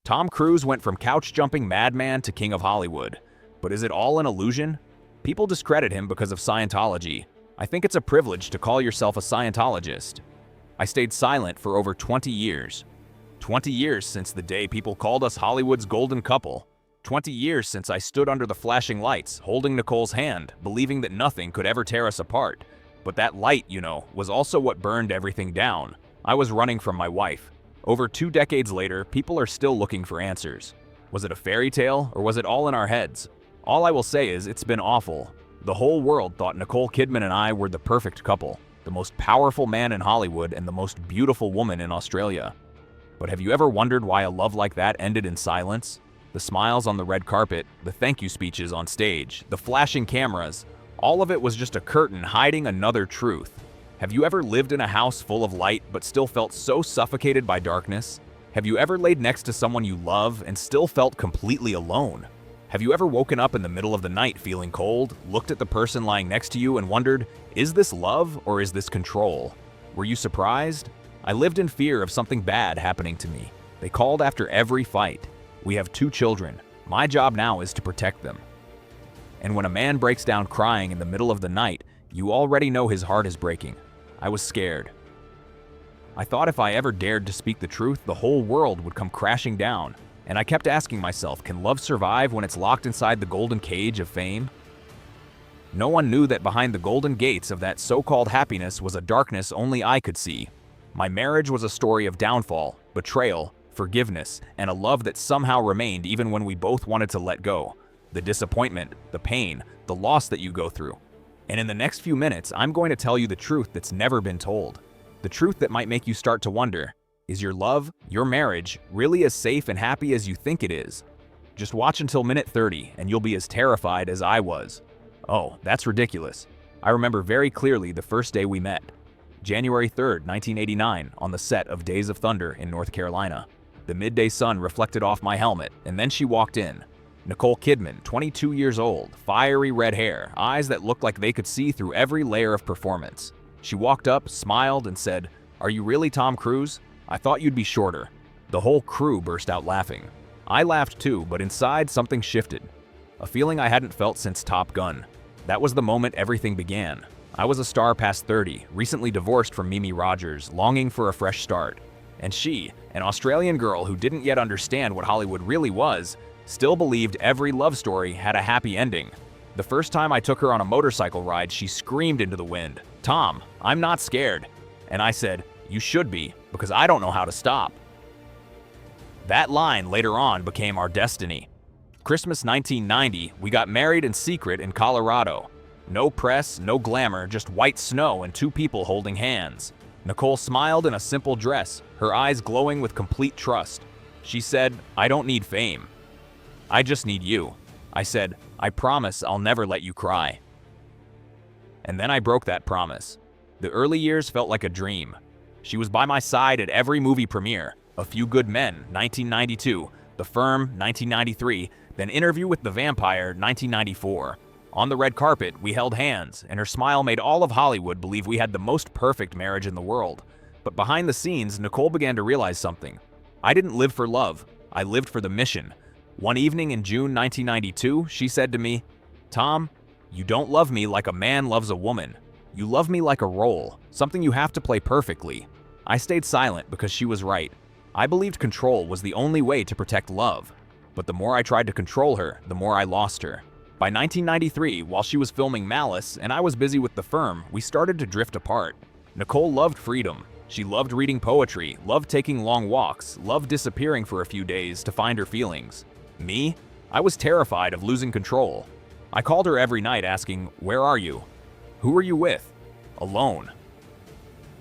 Tom Cruise went from couch-jumping madman to king of Hollywood. But is it all an illusion? People discredit him because of Scientology. I think it's a privilege to call yourself a Scientologist. I stayed silent for over 20 years. 20 years since the day people called us Hollywood's golden couple. 20 years since I stood under the flashing lights, holding Nicole's hand, believing that nothing could ever tear us apart. But that light, was also what burned everything down. I was running from my wife. Over 2 decades later, people are still looking for answers. Was it a fairy tale, or was it all in our heads? All I will say is, it's been awful. The whole world thought Nicole Kidman and I were the perfect couple, the most powerful man in Hollywood and the most beautiful woman in Australia. But have you ever wondered why a love like that ended in silence? The smiles on the red carpet, the thank you speeches on stage, the flashing cameras, all of it was just a curtain hiding another truth. Have you ever lived in a house full of light but still felt so suffocated by darkness? Have you ever laid next to someone you love and still felt completely alone? Have you ever woken up in the middle of the night feeling cold, looked at the person lying next to you and wondered, is this love or is this control? Were you surprised? I lived in fear of something bad happening to me. They called after every fight. We have 2 children. My job now is to protect them. And when a man breaks down crying in the middle of the night, you already know his heart is breaking. I was scared. I thought if I ever dared to speak the truth, the whole world would come crashing down. And I kept asking myself, can love survive when it's locked inside the golden cage of fame? No one knew that behind the golden gates of that so-called happiness was a darkness only I could see. My marriage was a story of downfall, betrayal, forgiveness, and a love that somehow remained even when we both wanted to let go. The disappointment, the pain, the loss that you go through. And in the next few minutes, I'm going to tell you the truth that's never been told. The truth that might make you start to wonder, is your love, your marriage, really as safe and happy as you think it is? Just watch until minute 30 and you'll be as terrified as I was. Oh, that's ridiculous. I remember very clearly the first day we met. January 3rd, 1989, on the set of Days of Thunder in North Carolina. The midday sun reflected off my helmet, and then she walked in. Nicole Kidman, 22 years old, fiery red hair, eyes that looked like they could see through every layer of performance. She walked up, smiled, and said, "Are you really Tom Cruise? I thought you'd be shorter." The whole crew burst out laughing. I laughed too, but inside something shifted. A feeling I hadn't felt since Top Gun. That was the moment everything began. I was a star past 30, recently divorced from Mimi Rogers, longing for a fresh start. And she, an Australian girl who didn't yet understand what Hollywood really was, still believed every love story had a happy ending. The first time I took her on a motorcycle ride, she screamed into the wind, "Tom, I'm not scared." And I said, "You should be, because I don't know how to stop." That line later on became our destiny. Christmas 1990, we got married in secret in Colorado. No press, no glamour, just white snow and 2 people holding hands. Nicole smiled in a simple dress, her eyes glowing with complete trust. She said, "I don't need fame. I just need you." I said, "I promise I'll never let you cry." And then I broke that promise. The early years felt like a dream. She was by my side at every movie premiere. A Few Good Men, 1992, The Firm, 1993, then Interview with the Vampire, 1994. On the red carpet, we held hands, and her smile made all of Hollywood believe we had the most perfect marriage in the world. But behind the scenes, Nicole began to realize something. I didn't live for love. I lived for the mission. One evening in June 1992, she said to me, "Tom, you don't love me like a man loves a woman. You love me like a role, something you have to play perfectly." I stayed silent because she was right. I believed control was the only way to protect love. But the more I tried to control her, the more I lost her. By 1993, while she was filming Malice and I was busy with The Firm, we started to drift apart. Nicole loved freedom. She loved reading poetry, loved taking long walks, loved disappearing for a few days to find her feelings. Me? I was terrified of losing control. I called her every night asking, "Where are you? Who are you with?" Alone.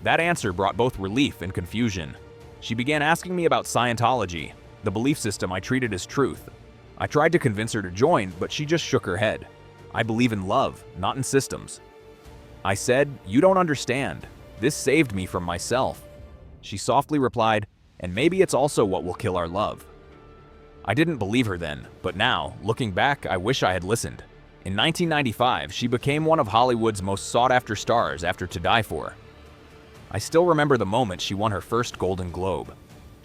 That answer brought both relief and confusion. She began asking me about Scientology, the belief system I treated as truth. I tried to convince her to join, but she just shook her head. "I believe in love, not in systems." I said, "You don't understand. This saved me from myself." She softly replied, "And maybe it's also what will kill our love." I didn't believe her then, but now, looking back, I wish I had listened. In 1995, she became one of Hollywood's most sought-after stars after To Die For. I still remember the moment she won her first Golden Globe.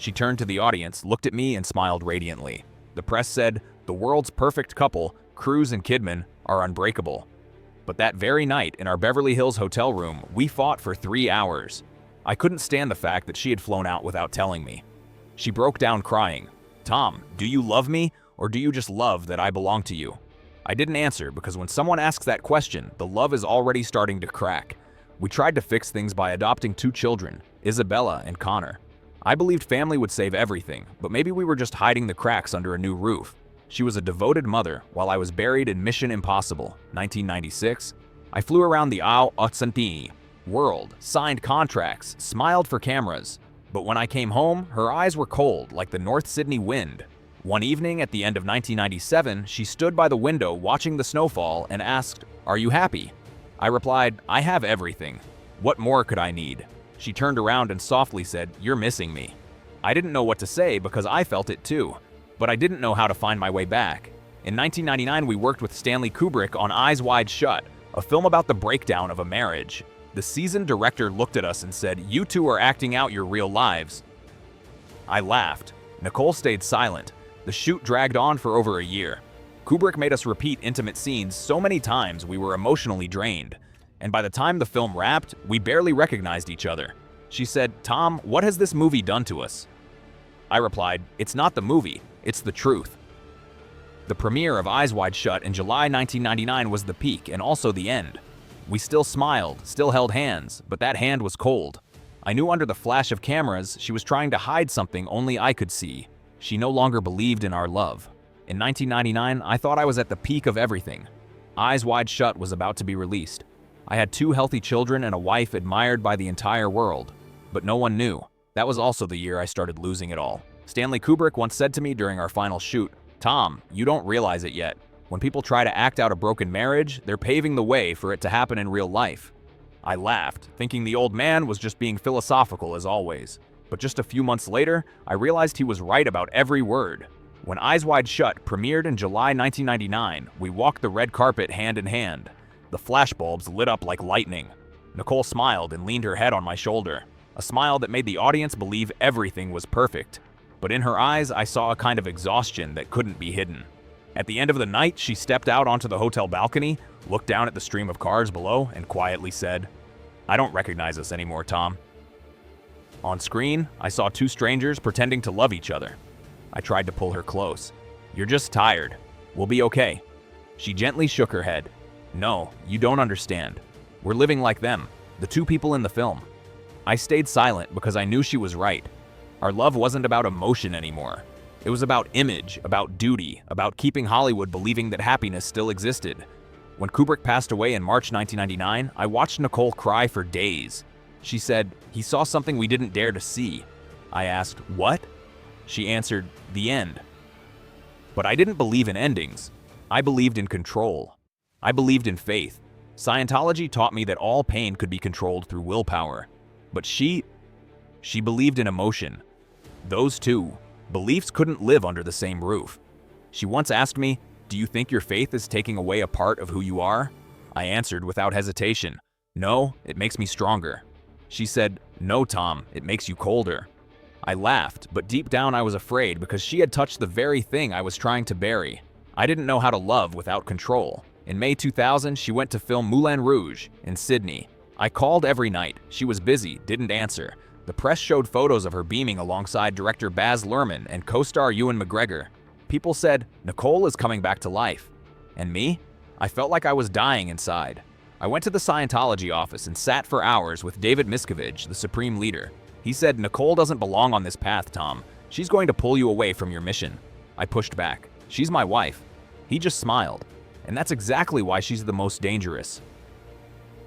She turned to the audience, looked at me, and smiled radiantly. The press said, "The world's perfect couple, Cruise and Kidman, are unbreakable." But that very night, in our Beverly Hills hotel room, we fought for 3 hours. I couldn't stand the fact that she had flown out without telling me. She broke down crying. "Tom, do you love me, or do you just love that I belong to you?" I didn't answer because when someone asks that question, the love is already starting to crack. We tried to fix things by adopting 2 children, Isabella and Connor. I believed family would save everything, but maybe we were just hiding the cracks under a new roof. She was a devoted mother while I was buried in Mission Impossible, 1996. I flew around the untold world, signed contracts, smiled for cameras. But when I came home, her eyes were cold like the North Sydney wind. One evening at the end of 1997, she stood by the window watching the snowfall and asked, "Are you happy?" I replied, "I have everything. What more could I need?" She turned around and softly said, "You're missing me." I didn't know what to say because I felt it too, but I didn't know how to find my way back. In 1999, we worked with Stanley Kubrick on Eyes Wide Shut, a film about the breakdown of a marriage. The seasoned director looked at us and said, "You two are acting out your real lives." I laughed. Nicole stayed silent. The shoot dragged on for over a year. Kubrick made us repeat intimate scenes so many times we were emotionally drained. And by the time the film wrapped, we barely recognized each other. She said, "Tom, what has this movie done to us?" I replied, "It's not the movie, it's the truth." The premiere of Eyes Wide Shut in July 1999 was the peak and also the end. We still smiled, still held hands, but that hand was cold. I knew under the flash of cameras she was trying to hide something only I could see. She no longer believed in our love. In 1999, I thought I was at the peak of everything. Eyes Wide Shut was about to be released. I had 2 healthy children and a wife admired by the entire world. But no one knew. That was also the year I started losing it all. Stanley Kubrick once said to me during our final shoot, "Tom, you don't realize it yet. When people try to act out a broken marriage, they're paving the way for it to happen in real life." I laughed, thinking the old man was just being philosophical as always. But just a few months later, I realized he was right about every word. When Eyes Wide Shut premiered in July 1999, we walked the red carpet hand in hand. The flashbulbs lit up like lightning. Nicole smiled and leaned her head on my shoulder, a smile that made the audience believe everything was perfect. But in her eyes, I saw a kind of exhaustion that couldn't be hidden. At the end of the night, she stepped out onto the hotel balcony, looked down at the stream of cars below, and quietly said, "I don't recognize us anymore, Tom." On screen, I saw 2 strangers pretending to love each other. I tried to pull her close. "You're just tired. We'll be okay." She gently shook her head. "No, you don't understand. We're living like them, the 2 people in the film." I stayed silent because I knew she was right. Our love wasn't about emotion anymore. It was about image, about duty, about keeping Hollywood believing that happiness still existed. When Kubrick passed away in March 1999, I watched Nicole cry for days. She said, "He saw something we didn't dare to see." I asked, "What?" She answered, "The end." But I didn't believe in endings. I believed in control. I believed in faith. Scientology taught me that all pain could be controlled through willpower. But she believed in emotion. Those 2 beliefs couldn't live under the same roof. She once asked me, "Do you think your faith is taking away a part of who you are?" I answered without hesitation, "No, it makes me stronger." She said, "No, Tom, it makes you colder." I laughed, but deep down I was afraid because she had touched the very thing I was trying to bury. I didn't know how to love without control. In May 2000, she went to film Moulin Rouge in Sydney. I called every night. She was busy, didn't answer. The press showed photos of her beaming alongside director Baz Luhrmann and co-star Ewan McGregor. People said, "Nicole is coming back to life." And me? I felt like I was dying inside. I went to the Scientology office and sat for hours with David Miscavige, the supreme leader. He said, "Nicole doesn't belong on this path, Tom. She's going to pull you away from your mission." I pushed back. "She's my wife." He just smiled. And that's exactly why she's the most dangerous.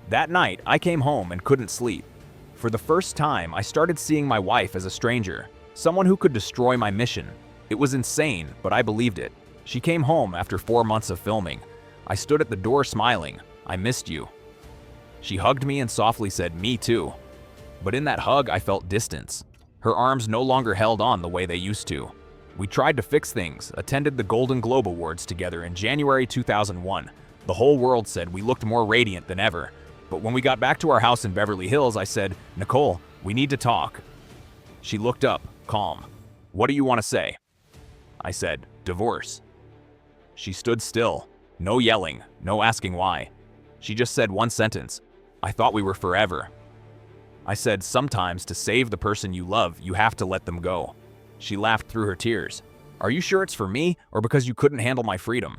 That night, I came home and couldn't sleep. For the first time, I started seeing my wife as a stranger, someone who could destroy my mission. It was insane, but I believed it. She came home after 4 months of filming. I stood at the door smiling. "I missed you." She hugged me and softly said, "Me too." But in that hug, I felt distance. Her arms no longer held on the way they used to. We tried to fix things, attended the Golden Globe Awards together in January 2001. The whole world said we looked more radiant than ever. But when we got back to our house in Beverly Hills, I said, "Nicole, we need to talk." She looked up, calm. What do you want to say? I said, divorce. She stood still. No yelling, no asking why. She just said one sentence. I thought we were forever. I said, sometimes to save the person you love, you have to let them go. She laughed through her tears. Are you sure it's for me or because you couldn't handle my freedom?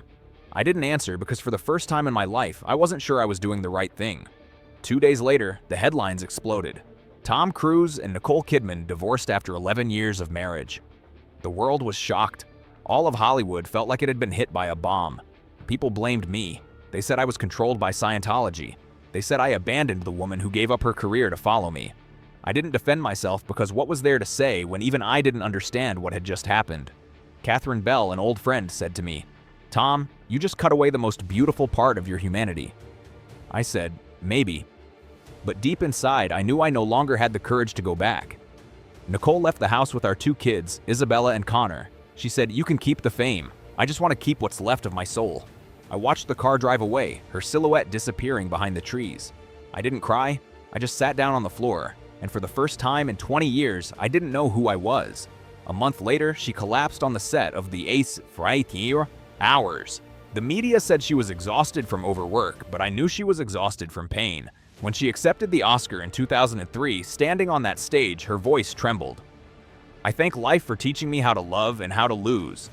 I didn't answer because for the first time in my life, I wasn't sure I was doing the right thing. 2 days later, the headlines exploded. Tom Cruise and Nicole Kidman divorced after 11 years of marriage. The world was shocked. All of Hollywood felt like it had been hit by a bomb. People blamed me. They said I was controlled by Scientology. They said I abandoned the woman who gave up her career to follow me. I didn't defend myself because what was there to say when even I didn't understand what had just happened? Catherine Bell, an old friend, said to me, Tom, you just cut away the most beautiful part of your humanity. I said, maybe. But deep inside, I knew I no longer had the courage to go back. Nicole left the house with our 2 kids, Isabella and Connor. She said, you can keep the fame. I just want to keep what's left of my soul. I watched the car drive away, her silhouette disappearing behind the trees. I didn't cry. I just sat down on the floor. And for the first time in 20 years, I didn't know who I was. A month later, she collapsed on the set of the Ace Freitag Hours. The media said she was exhausted from overwork, but I knew she was exhausted from pain. When she accepted the Oscar in 2003, standing on that stage, her voice trembled. I thank life for teaching me how to love and how to lose.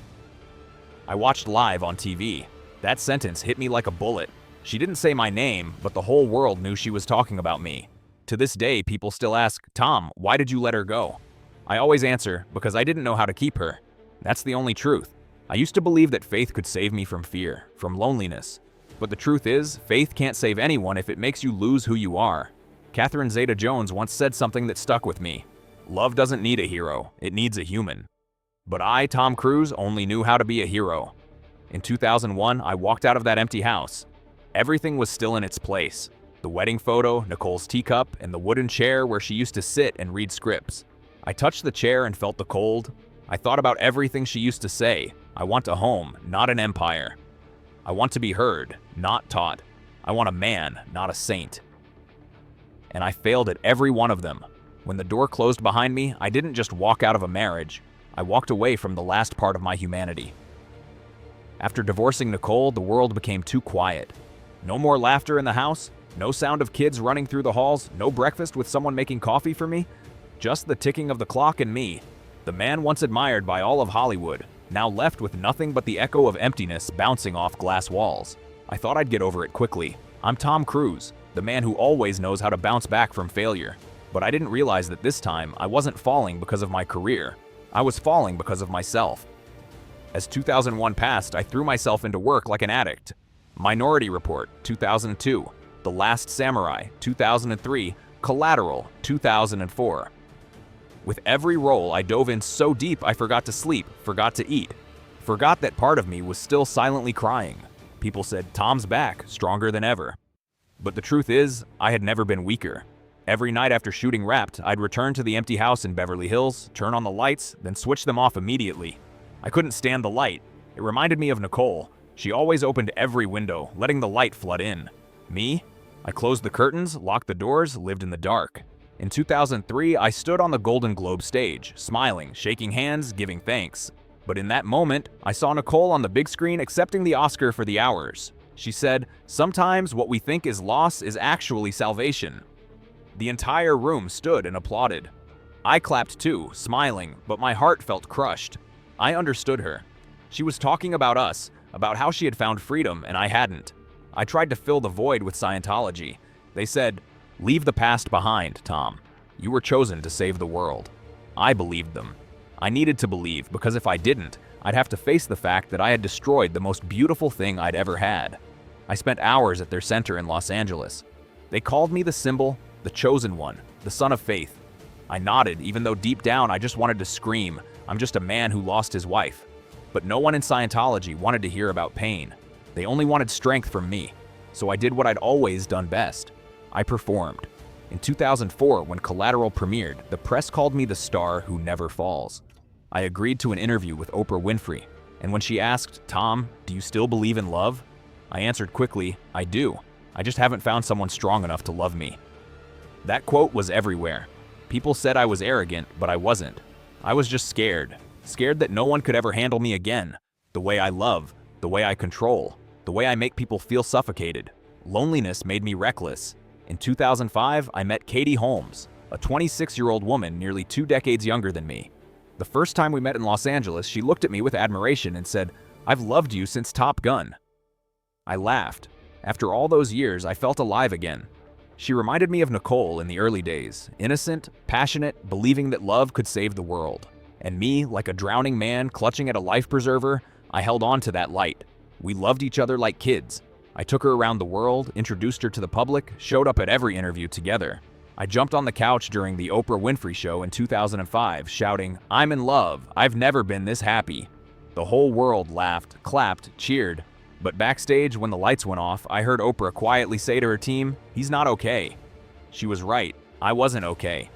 I watched live on TV. That sentence hit me like a bullet. She didn't say my name, but the whole world knew she was talking about me. To this day, people still ask, Tom, why did you let her go? I always answer, because I didn't know how to keep her. That's the only truth. I used to believe that faith could save me from fear, from loneliness. But the truth is, faith can't save anyone if it makes you lose who you are. Catherine Zeta-Jones once said something that stuck with me. Love doesn't need a hero, it needs a human. But I, Tom Cruise, only knew how to be a hero. In 2001, I walked out of that empty house. Everything was still in its place. The wedding photo, Nicole's teacup, and the wooden chair where she used to sit and read scripts. I touched the chair and felt the cold. I thought about everything she used to say. I want a home, not an empire. I want to be heard, not taught. I want a man, not a saint. And I failed at every one of them. When the door closed behind me, I didn't just walk out of a marriage. I walked away from the last part of my humanity. After divorcing Nicole, the world became too quiet. No more laughter in the house, no sound of kids running through the halls, no breakfast with someone making coffee for me. Just the ticking of the clock and me, the man once admired by all of Hollywood, now left with nothing but the echo of emptiness bouncing off glass walls. I thought I'd get over it quickly. I'm Tom Cruise, the man who always knows how to bounce back from failure. But I didn't realize that this time I wasn't falling because of my career. I was falling because of myself. As 2001 passed, I threw myself into work like an addict. Minority Report, 2002. The Last Samurai, 2003. Collateral, 2004. With every role, I dove in so deep I forgot to sleep, forgot to eat. Forgot that part of me was still silently crying. People said, Tom's back, stronger than ever. But the truth is, I had never been weaker. Every night after shooting Wrapped, I'd return to the empty house in Beverly Hills, turn on the lights, then switch them off immediately. I couldn't stand the light. It reminded me of Nicole. She always opened every window, letting the light flood in. Me? I closed the curtains, locked the doors, lived in the dark. In 2003, I stood on the Golden Globe stage, smiling, shaking hands, giving thanks. But in that moment, I saw Nicole on the big screen accepting the Oscar for The Hours. She said, sometimes what we think is loss is actually salvation. The entire room stood and applauded. I clapped too, smiling, but my heart felt crushed. I understood her. She was talking about us, about how she had found freedom and I hadn't. I tried to fill the void with Scientology. They said, leave the past behind, Tom. You were chosen to save the world. I believed them. I needed to believe because if I didn't, I'd have to face the fact that I had destroyed the most beautiful thing I'd ever had. I spent hours at their center in Los Angeles. They called me the symbol, the chosen one, the son of faith. I nodded, even though deep down I just wanted to scream, I'm just a man who lost his wife. But no one in Scientology wanted to hear about pain. They only wanted strength from me. So I did what I'd always done best. I performed. In 2004, when Collateral premiered, the press called me the star who never falls. I agreed to an interview with Oprah Winfrey, and when she asked, Tom, do you still believe in love? I answered quickly, I do. I just haven't found someone strong enough to love me. That quote was everywhere. People said I was arrogant, but I wasn't. I was just scared. Scared that no one could ever handle me again. The way I love, the way I control, the way I make people feel suffocated. Loneliness made me reckless. In 2005, I met Katie Holmes, a 26-year-old woman nearly 2 decades younger than me. The first time we met in Los Angeles, she looked at me with admiration and said, "I've loved you since Top Gun." I laughed. After all those years, I felt alive again. She reminded me of Nicole in the early days, innocent, passionate, believing that love could save the world. And me, like a drowning man clutching at a life preserver, I held on to that light. We loved each other like kids. I took her around the world, introduced her to the public, showed up at every interview together. I jumped on the couch during the Oprah Winfrey Show in 2005, shouting, "I'm in love. I've never been this happy." The whole world laughed, clapped, cheered. But backstage, when the lights went off, I heard Oprah quietly say to her team, "He's not okay." She was right. I wasn't okay.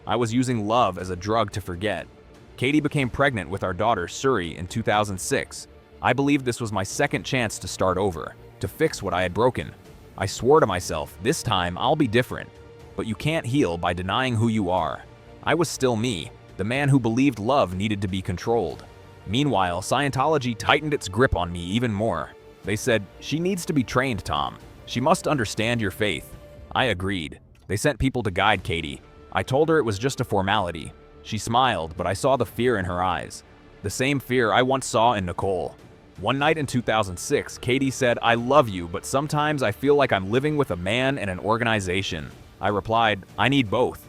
I was using love as a drug to forget. Katie became pregnant with our daughter, Suri, in 2006. I believed this was my second chance to start over, to fix what I had broken. I swore to myself, this time I'll be different. But you can't heal by denying who you are. I was still me, the man who believed love needed to be controlled. Meanwhile, Scientology tightened its grip on me even more. They said, "She needs to be trained, Tom. She must understand your faith." I agreed. They sent people to guide Katie. I told her it was just a formality. She smiled, but I saw the fear in her eyes. The same fear I once saw in Nicole. One night in 2006, Katie said, "I love you, but sometimes I feel like I'm living with a man and an organization." I replied, "I need both."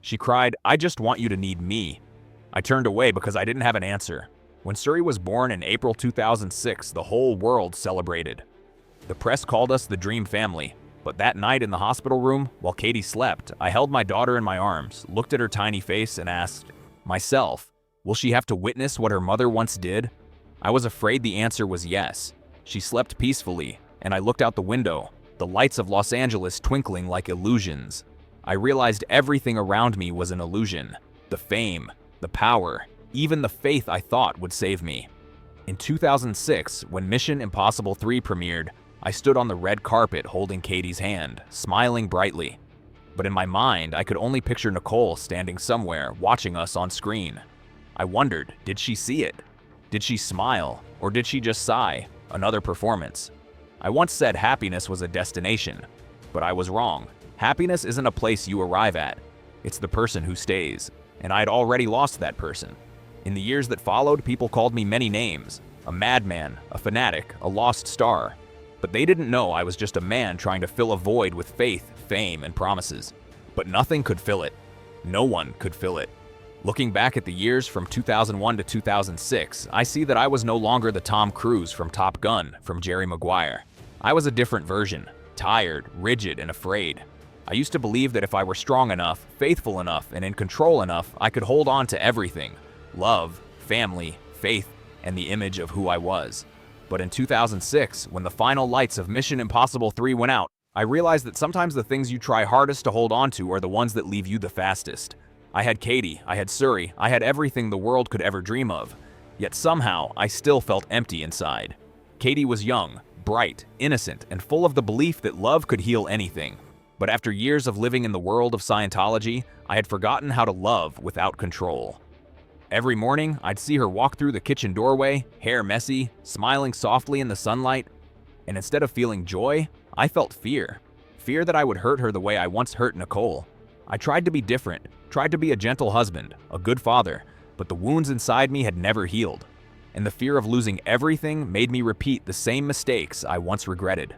She cried, "I just want you to need me." I turned away because I didn't have an answer. When Suri was born in April 2006, the whole world celebrated. The press called us the Dream Family. But that night in the hospital room, while Katie slept, I held my daughter in my arms, looked at her tiny face, and asked myself, will she have to witness what her mother once did? I was afraid the answer was yes. She slept peacefully, and I looked out the window, the lights of Los Angeles twinkling like illusions. I realized everything around me was an illusion. The fame, the power, even the faith I thought would save me. In 2006, when Mission Impossible 3 premiered, I stood on the red carpet holding Katie's hand, smiling brightly. But in my mind, I could only picture Nicole standing somewhere, watching us on screen. I wondered, did she see it? Did she smile? Or did she just sigh? Another performance. I once said happiness was a destination, but I was wrong. Happiness isn't a place you arrive at. It's the person who stays, and I had already lost that person. In the years that followed, people called me many names. A madman, a fanatic, a lost star. But they didn't know I was just a man trying to fill a void with faith, fame, and promises. But nothing could fill it. No one could fill it. Looking back at the years from 2001 to 2006, I see that I was no longer the Tom Cruise from Top Gun, from Jerry Maguire. I was a different version, tired, rigid, and afraid. I used to believe that if I were strong enough, faithful enough, and in control enough, I could hold on to everything. Love, family, faith, and the image of who I was. But in 2006, when the final lights of Mission Impossible 3 went out, I realized that sometimes the things you try hardest to hold on to are the ones that leave you the fastest. I had Katie, I had Suri, I had everything the world could ever dream of. Yet somehow, I still felt empty inside. Katie was young, bright, innocent, and full of the belief that love could heal anything. But after years of living in the world of Scientology, I had forgotten how to love without control. Every morning, I'd see her walk through the kitchen doorway, hair messy, smiling softly in the sunlight. And instead of feeling joy, I felt fear. Fear that I would hurt her the way I once hurt Nicole. I tried to be different, tried to be a gentle husband, a good father, but the wounds inside me had never healed. And the fear of losing everything made me repeat the same mistakes I once regretted.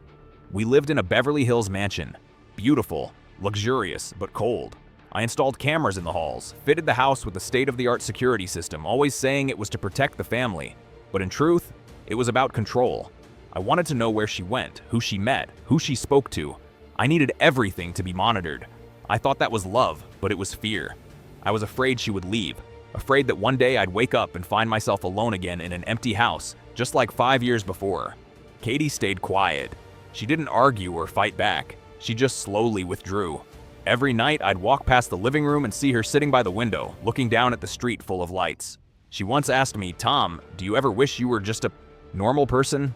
We lived in a Beverly Hills mansion. Beautiful, luxurious, but cold. I installed cameras in the halls, fitted the house with a state-of-the-art security system, always saying it was to protect the family. But in truth, it was about control. I wanted to know where she went, who she met, who she spoke to. I needed everything to be monitored. I thought that was love, but it was fear. I was afraid she would leave, afraid that one day I'd wake up and find myself alone again in an empty house, just like 5 years before. Katie stayed quiet. She didn't argue or fight back. She just slowly withdrew. Every night, I'd walk past the living room and see her sitting by the window, looking down at the street full of lights. She once asked me, "Tom, do you ever wish you were just a normal person?"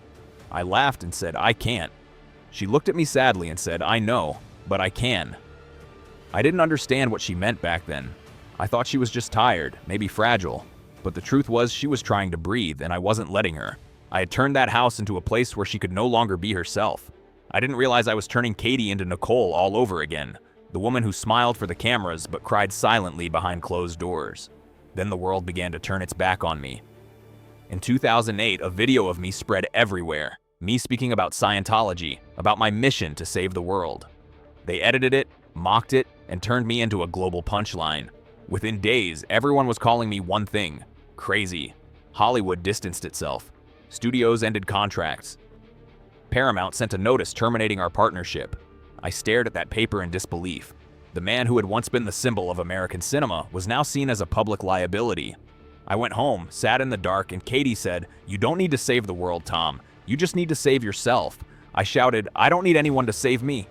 I laughed and said, "I can't." She looked at me sadly and said, "I know, but I can." I didn't understand what she meant back then. I thought she was just tired, maybe fragile. But the truth was she was trying to breathe, and I wasn't letting her. I had turned that house into a place where she could no longer be herself. I didn't realize I was turning Katie into Nicole all over again, the woman who smiled for the cameras but cried silently behind closed doors. Then the world began to turn its back on me. In 2008, a video of me spread everywhere, me speaking about Scientology, about my mission to save the world. They edited it, mocked it, and turned me into a global punchline. Within days, everyone was calling me one thing: crazy. Hollywood distanced itself. Studios ended contracts. Paramount sent a notice terminating our partnership. I stared at that paper in disbelief. The man who had once been the symbol of American cinema was now seen as a public liability. I went home, sat in the dark, and Katie said, "You don't need to save the world, Tom. You just need to save yourself." I shouted, "I don't need anyone to save me."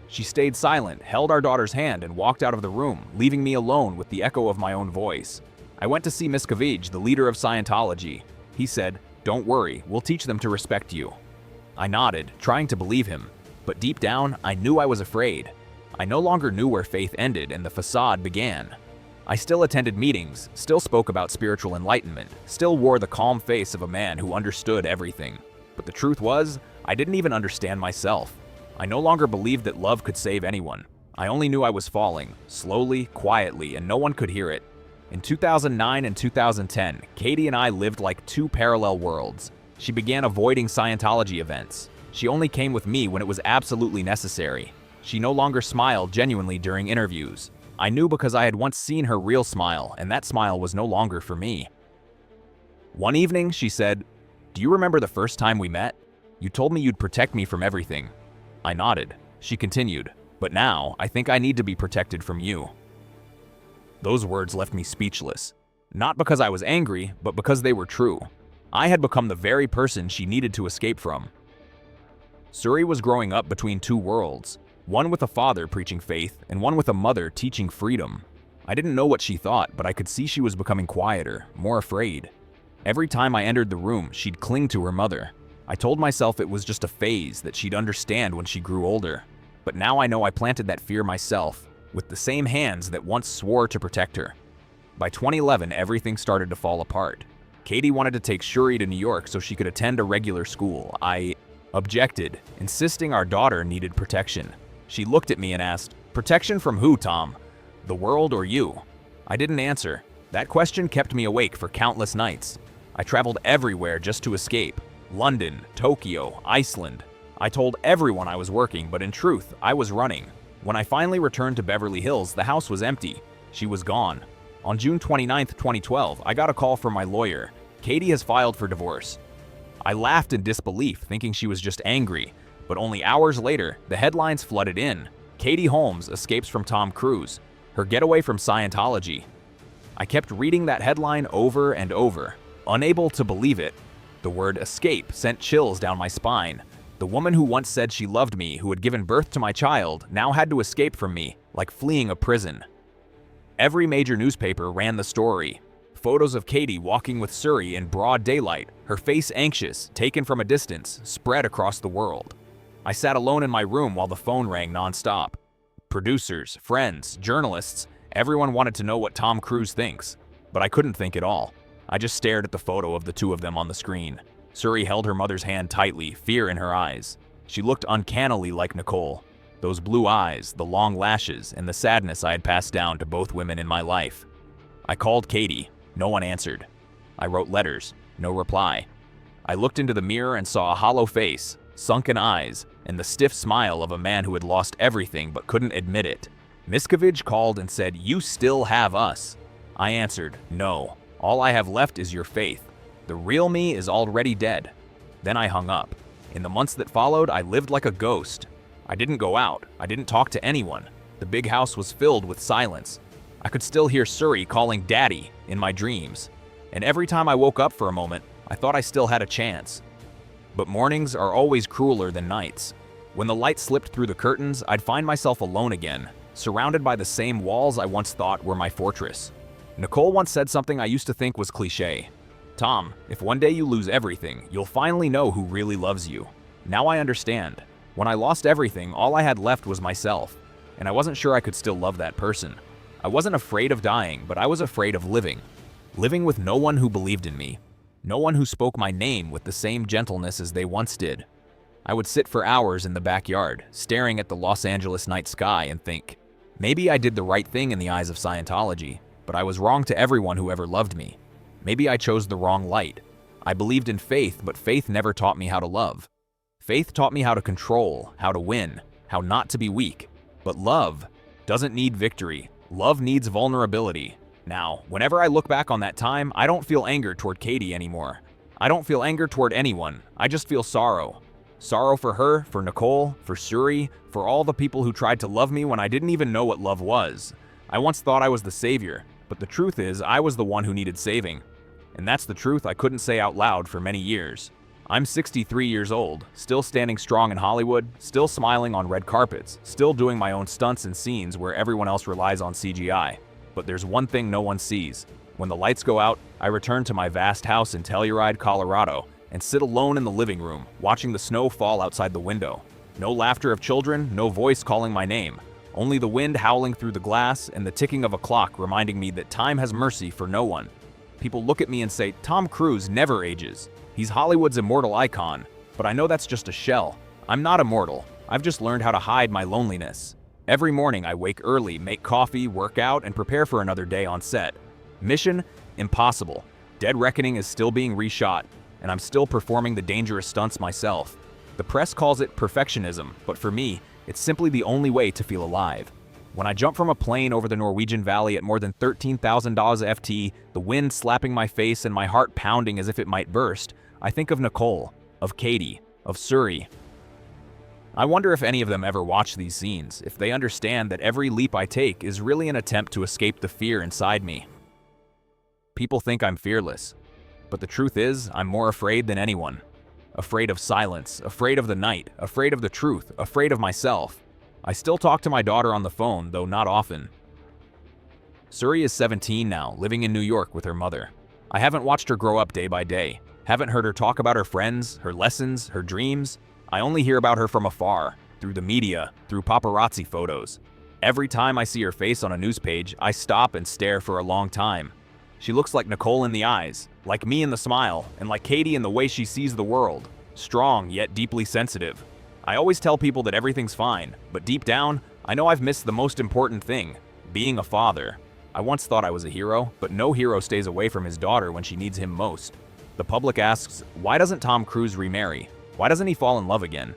She stayed silent, held our daughter's hand, and walked out of the room, leaving me alone with the echo of my own voice. I went to see Miscavige, the leader of Scientology. He said, "Don't worry, we'll teach them to respect you." I nodded, trying to believe him, but deep down, I knew I was afraid. I no longer knew where faith ended and the facade began. I still attended meetings, still spoke about spiritual enlightenment, still wore the calm face of a man who understood everything. But the truth was, I didn't even understand myself. I no longer believed that love could save anyone. I only knew I was falling, slowly, quietly, and no one could hear it. In 2009 and 2010, Katie and I lived like two parallel worlds. She began avoiding Scientology events. She only came with me when it was absolutely necessary. She no longer smiled genuinely during interviews. I knew because I had once seen her real smile, and that smile was no longer for me. One evening, she said, "Do you remember the first time we met? You told me you'd protect me from everything." I nodded. She continued, "But now, I think I need to be protected from you." Those words left me speechless. Not because I was angry, but because they were true. I had become the very person she needed to escape from. Suri was growing up between two worlds, one with a father preaching faith and one with a mother teaching freedom. I didn't know what she thought, but I could see she was becoming quieter, more afraid. Every time I entered the room, she'd cling to her mother. I told myself it was just a phase, that she'd understand when she grew older. But now I know I planted that fear myself, with the same hands that once swore to protect her. By 2011, everything started to fall apart. Katie wanted to take Shuri to New York so she could attend a regular school. I objected, insisting our daughter needed protection. She looked at me and asked, "Protection from who, Tom? The world or you?" I didn't answer. That question kept me awake for countless nights. I traveled everywhere just to escape. London, Tokyo, Iceland. I told everyone I was working, but in truth, I was running. When I finally returned to Beverly Hills, the house was empty. She was gone. On June 29, 2012, I got a call from my lawyer. Katie has filed for divorce. I laughed in disbelief, thinking she was just angry. But only hours later, the headlines flooded in. Katie Holmes escapes from Tom Cruise. Her getaway from Scientology. I kept reading that headline over and over, unable to believe it. The word escape sent chills down my spine. The woman who once said she loved me, who had given birth to my child, now had to escape from me, like fleeing a prison. Every major newspaper ran the story. Photos of Katie walking with Suri in broad daylight, her face anxious, taken from a distance, spread across the world. I sat alone in my room while the phone rang nonstop. Producers, friends, journalists, everyone wanted to know what Tom Cruise thinks, but I couldn't think at all. I just stared at the photo of the two of them on the screen. Suri held her mother's hand tightly, fear in her eyes. She looked uncannily like Nicole. Those blue eyes, the long lashes, and the sadness I had passed down to both women in my life. I called Katie. No one answered. I wrote letters. No reply. I looked into the mirror and saw a hollow face, sunken eyes, and the stiff smile of a man who had lost everything but couldn't admit it. Miscavige called and said, "You still have us." I answered, "No. All I have left is your faith. The real me is already dead." Then I hung up. In the months that followed, I lived like a ghost. I didn't go out. I didn't talk to anyone. The big house was filled with silence. I could still hear Suri calling Daddy in my dreams. And every time I woke up for a moment, I thought I still had a chance. But mornings are always crueler than nights. When the light slipped through the curtains, I'd find myself alone again, surrounded by the same walls I once thought were my fortress. Nicole once said something I used to think was cliché. "Tom, if one day you lose everything, you'll finally know who really loves you." Now I understand. When I lost everything, all I had left was myself, and I wasn't sure I could still love that person. I wasn't afraid of dying, but I was afraid of living. Living with no one who believed in me. No one who spoke my name with the same gentleness as they once did. I would sit for hours in the backyard, staring at the Los Angeles night sky and think, maybe I did the right thing in the eyes of Scientology, but I was wrong to everyone who ever loved me. Maybe I chose the wrong light. I believed in faith, but faith never taught me how to love. Faith taught me how to control, how to win, how not to be weak. But love doesn't need victory. Love needs vulnerability. Now, whenever I look back on that time, I don't feel anger toward Katie anymore. I don't feel anger toward anyone. I just feel sorrow. Sorrow for her, for Nicole, for Suri, for all the people who tried to love me when I didn't even know what love was. I once thought I was the savior, but the truth is I was the one who needed saving. And that's the truth I couldn't say out loud for many years. I'm 63 years old, still standing strong in Hollywood, still smiling on red carpets, still doing my own stunts and scenes where everyone else relies on CGI. But there's one thing no one sees. When the lights go out, I return to my vast house in Telluride, Colorado, and sit alone in the living room, watching the snow fall outside the window. No laughter of children, no voice calling my name. Only the wind howling through the glass and the ticking of a clock reminding me that time has mercy for no one. People look at me and say, Tom Cruise never ages. He's Hollywood's immortal icon. But I know that's just a shell. I'm not immortal. I've just learned how to hide my loneliness. Every morning I wake early, make coffee, work out, and prepare for another day on set. Mission? Impossible. Dead Reckoning is still being reshot, and I'm still performing the dangerous stunts myself. The press calls it perfectionism, but for me, it's simply the only way to feel alive. When I jump from a plane over the Norwegian Valley at more than $13,000 FT, the wind slapping my face and my heart pounding as if it might burst, I think of Nicole, of Katie, of Suri. I wonder if any of them ever watch these scenes, if they understand that every leap I take is really an attempt to escape the fear inside me. People think I'm fearless, but the truth is, I'm more afraid than anyone. Afraid of silence, afraid of the night, afraid of the truth, afraid of myself. I still talk to my daughter on the phone, though not often. Suri is 17 now, living in New York with her mother. I haven't watched her grow up day by day, haven't heard her talk about her friends, her lessons, her dreams. I only hear about her from afar, through the media, through paparazzi photos. Every time I see her face on a news page, I stop and stare for a long time. She looks like Nicole in the eyes, like me in the smile, and like Katie in the way she sees the world. Strong, yet deeply sensitive. I always tell people that everything's fine, but deep down, I know I've missed the most important thing, being a father. I once thought I was a hero, but no hero stays away from his daughter when she needs him most. The public asks, why doesn't Tom Cruise remarry? Why doesn't he fall in love again?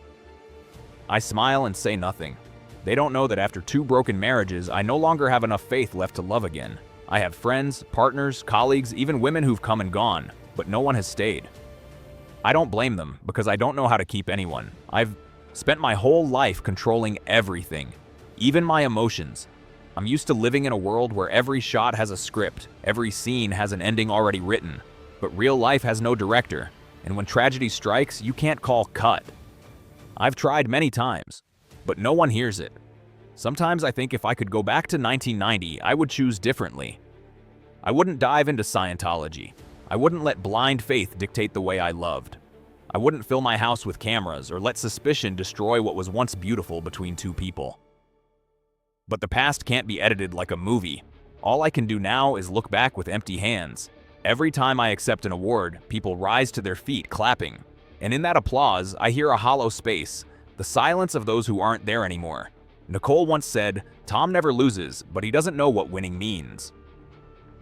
I smile and say nothing. They don't know that after 2 broken marriages, I no longer have enough faith left to love again. I have friends, partners, colleagues, even women who've come and gone, but no one has stayed. I don't blame them, because I don't know how to keep anyone. I've spent my whole life controlling everything, even my emotions. I'm used to living in a world where every shot has a script, every scene has an ending already written, but real life has no director, and when tragedy strikes, you can't call cut. I've tried many times, but no one hears it. Sometimes I think if I could go back to 1990, I would choose differently. I wouldn't dive into Scientology. I wouldn't let blind faith dictate the way I loved. I wouldn't fill my house with cameras or let suspicion destroy what was once beautiful between 2 people. But the past can't be edited like a movie. All I can do now is look back with empty hands. Every time I accept an award, people rise to their feet clapping. And in that applause, I hear a hollow space, the silence of those who aren't there anymore. Nicole once said, Tom never loses, but he doesn't know what winning means.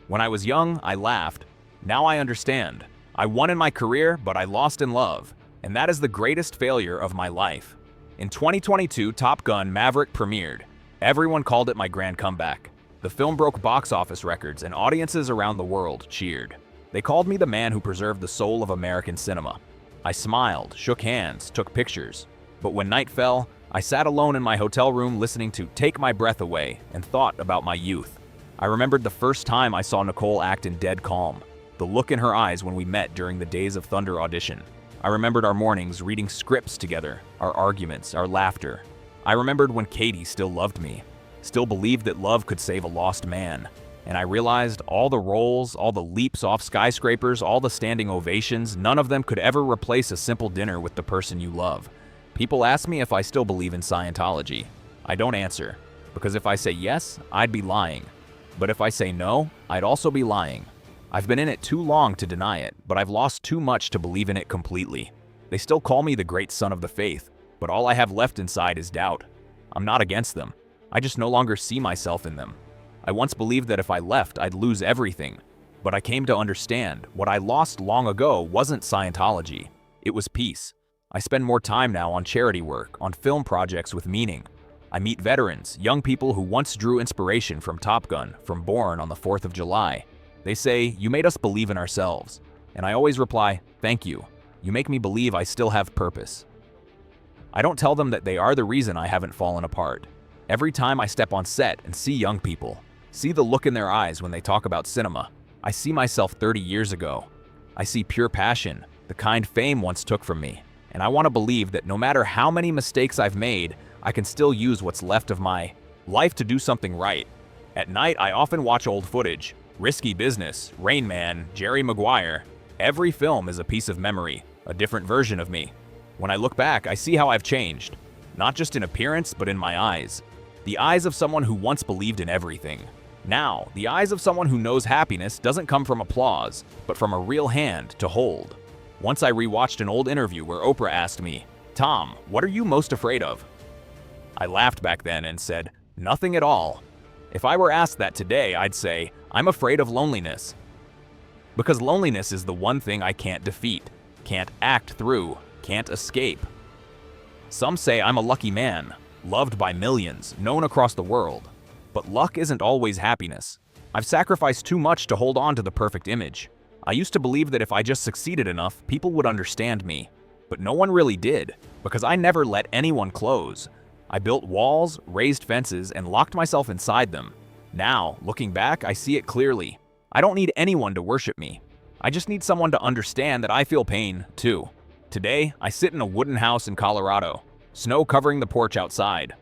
When I was young, I laughed. Now I understand. I won in my career, but I lost in love. And that is the greatest failure of my life. In 2022, Top Gun: Maverick premiered. Everyone called it my grand comeback. The film broke box office records and audiences around the world cheered. They called me the man who preserved the soul of American cinema. I smiled, shook hands, took pictures. But when night fell, I sat alone in my hotel room listening to Take My Breath Away and thought about my youth. I remembered the first time I saw Nicole act in dead calm, the look in her eyes when we met during the Days of Thunder audition. I remembered our mornings reading scripts together, our arguments, our laughter. I remembered when Katie still loved me, still believed that love could save a lost man. And I realized all the roles, all the leaps off skyscrapers, all the standing ovations, none of them could ever replace a simple dinner with the person you love. People ask me if I still believe in Scientology. I don't answer, because if I say yes, I'd be lying. But if I say no, I'd also be lying. I've been in it too long to deny it, but I've lost too much to believe in it completely. They still call me the great son of the faith, but all I have left inside is doubt. I'm not against them. I just no longer see myself in them. I once believed that if I left, I'd lose everything. But I came to understand what I lost long ago wasn't Scientology. It was peace. I spend more time now on charity work, on film projects with meaning. I meet veterans, young people who once drew inspiration from Top Gun, from Born on the 4th of July. They say, "You made us believe in ourselves." And I always reply, "Thank you. You make me believe I still have purpose." I don't tell them that they are the reason I haven't fallen apart. Every time I step on set and see young people, see the look in their eyes when they talk about cinema, I see myself 30 years ago. I see pure passion, the kind fame once took from me. And I want to believe that no matter how many mistakes I've made, I can still use what's left of my life to do something right. At night, I often watch old footage. Risky Business, Rain Man, Jerry Maguire. Every film is a piece of memory, a different version of me. When I look back, I see how I've changed. Not just in appearance, but in my eyes. The eyes of someone who once believed in everything. Now, the eyes of someone who knows happiness doesn't come from applause, but from a real hand to hold. Once I rewatched an old interview where Oprah asked me, "Tom, what are you most afraid of?" I laughed back then and said, "Nothing at all." If I were asked that today, I'd say, "I'm afraid of loneliness." Because loneliness is the one thing I can't defeat, can't act through, can't escape. Some say I'm a lucky man, loved by millions, known across the world. But luck isn't always happiness. I've sacrificed too much to hold on to the perfect image. I used to believe that if I just succeeded enough, people would understand me. But no one really did, because I never let anyone close. I built walls, raised fences, and locked myself inside them. Now, looking back, I see it clearly. I don't need anyone to worship me. I just need someone to understand that I feel pain, too. Today, I sit in a wooden house in Colorado, snow covering the porch outside.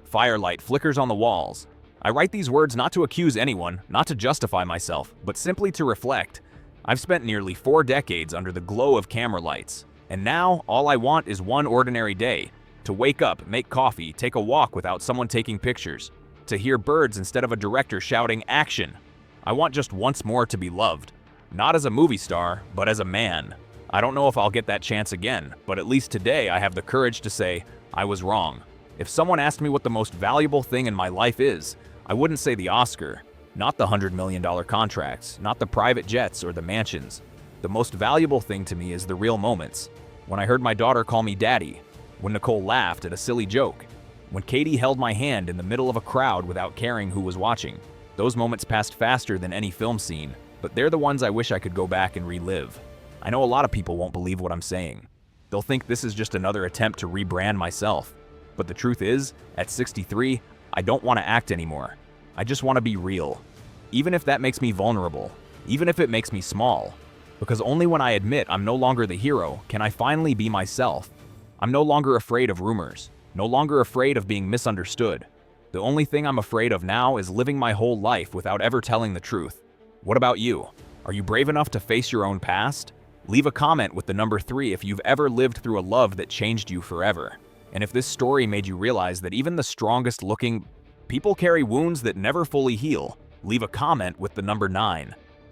Firelight flickers on the walls. I write these words not to accuse anyone, not to justify myself, but simply to reflect. I've spent nearly 4 decades under the glow of camera lights, and now all I want is one ordinary day. To wake up, make coffee, take a walk without someone taking pictures. To hear birds instead of a director shouting action. I want just once more to be loved. Not as a movie star, but as a man. I don't know if I'll get that chance again, but at least today I have the courage to say, I was wrong. If someone asked me what the most valuable thing in my life is, I wouldn't say the Oscar, not the $100 million contracts, not the private jets or the mansions. The most valuable thing to me is the real moments. When I heard my daughter call me daddy, when Nicole laughed at a silly joke, when Katie held my hand in the middle of a crowd without caring who was watching. Those moments passed faster than any film scene, but they're the ones I wish I could go back and relive. I know a lot of people won't believe what I'm saying. They'll think this is just another attempt to rebrand myself. But the truth is, at 63, I don't want to act anymore. I just want to be real. Even if that makes me vulnerable, even if it makes me small. Because only when I admit I'm no longer the hero can I finally be myself. I'm no longer afraid of rumors, no longer afraid of being misunderstood. The only thing I'm afraid of now is living my whole life without ever telling the truth. What about you? Are you brave enough to face your own past? Leave a comment with the number 3 if you've ever lived through a love that changed you forever. And if this story made you realize that even the strongest looking people carry wounds that never fully heal, leave a comment with the number 9.